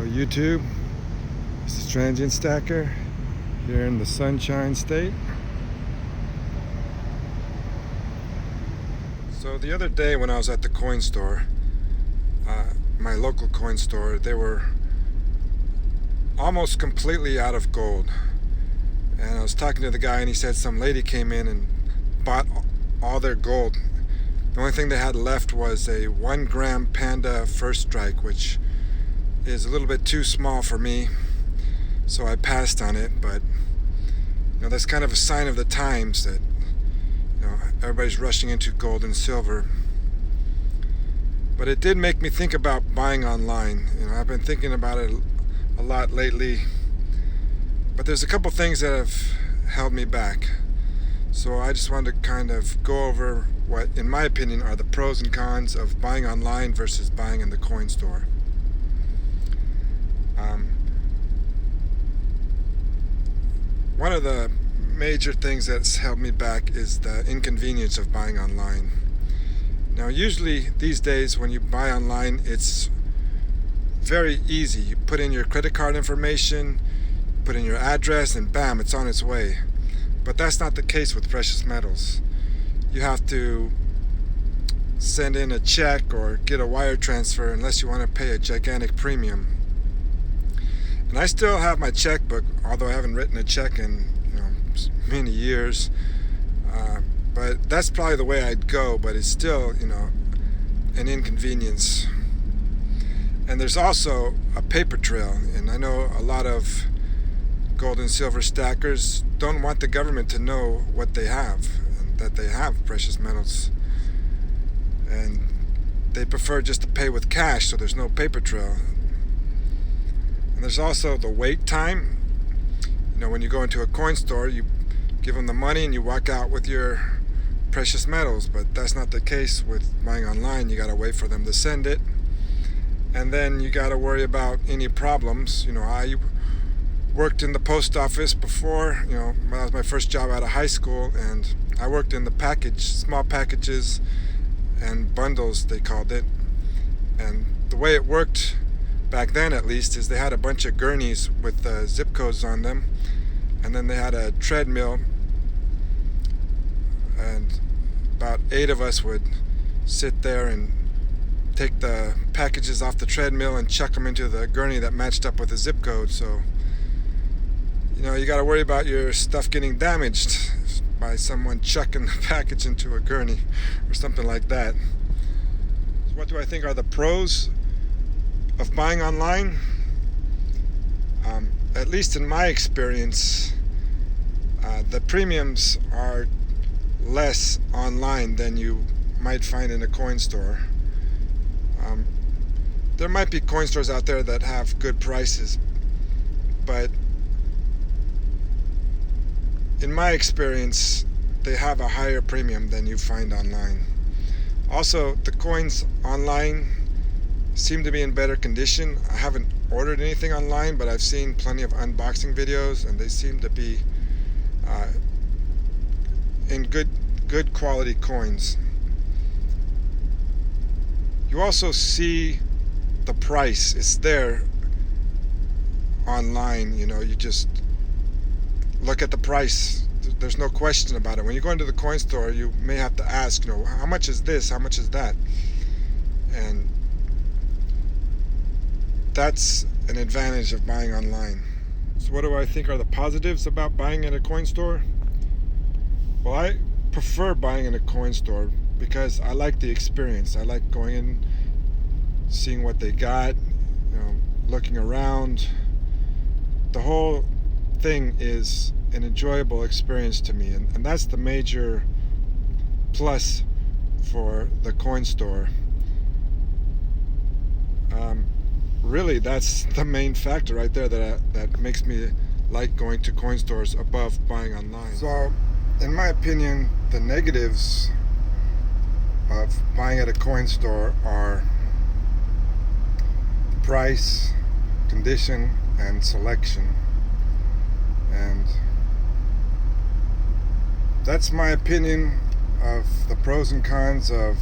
Hello YouTube, this is Transient Stacker here in the Sunshine State. So the other day when I was at the coin store, my local coin store, they were almost completely out of gold. And I was talking to the guy and he said some lady came in and bought all their gold. The only thing they had left was a 1 gram Panda First Strike, which is a little bit too small for me, so I passed on it. But that's kind of a sign of the times that everybody's rushing into gold and silver. But it did make me think about buying online. I've been thinking about it a lot lately, but there's a couple things that have held me back. So I just wanted to kind of go over what, in my opinion, are the pros and cons of buying online versus buying in the coin store. One of the major things that's held me back is the inconvenience of buying online. Now, usually these days when you buy online, it's very easy. You put in your credit card information, put in your address, and bam, it's on its way. But that's not the case with precious metals. You have to send in a check or get a wire transfer unless you want to pay a gigantic premium. And I still have my checkbook, although I haven't written a check in many years. But that's probably the way I'd go, but it's still an inconvenience. And there's also a paper trail, and I know a lot of gold and silver stackers don't want the government to know what they have, and that they have precious metals, and they prefer just to pay with cash, so there's no paper trail. And there's also the wait time. When you go into a coin store, you give them the money and you walk out with your precious metals, but that's not the case with buying online. You gotta wait for them to send it, and then you gotta worry about any problems. I worked in the post office before. That was my first job out of high school, and I worked in the small packages and bundles, they called it. And the way it worked back then, at least, is they had a bunch of gurneys with zip codes on them, and then they had a treadmill, and about 8 of us would sit there and take the packages off the treadmill and chuck them into the gurney that matched up with the zip code. So you got to worry about your stuff getting damaged by someone chucking the package into a gurney or something like that. So what do I think are the pros of buying online? At least in my experience, the premiums are less online than you might find in a coin store. There might be coin stores out there that have good prices, but in my experience, they have a higher premium than you find online. Also, the coins online seem to be in better condition. I haven't ordered anything online, but I've seen plenty of unboxing videos, and they seem to be in good quality coins. You also see the price. It's there online. You just look at the price. There's no question about it. When you go into the coin store, you may have to ask, how much is this? How much is that? And that's an advantage of buying online. So what do I think are the positives about buying at a coin store? Well, I prefer buying in a coin store because I like the experience. I like going in, seeing what they got, looking around. The whole thing is an enjoyable experience to me, and that's the major plus for the coin store. Really, that's the main factor right there that makes me like going to coin stores above buying online. So, in my opinion, the negatives of buying at a coin store are price, condition, and selection. And that's my opinion of the pros and cons of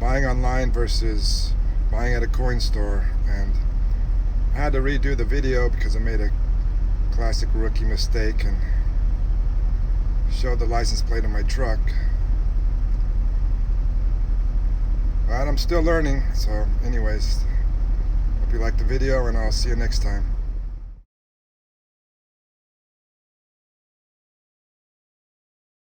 buying online versus buying at a coin store. And I had to redo the video because I made a classic rookie mistake and showed the license plate of my truck. But I'm still learning, so anyways, hope you liked the video and I'll see you next time.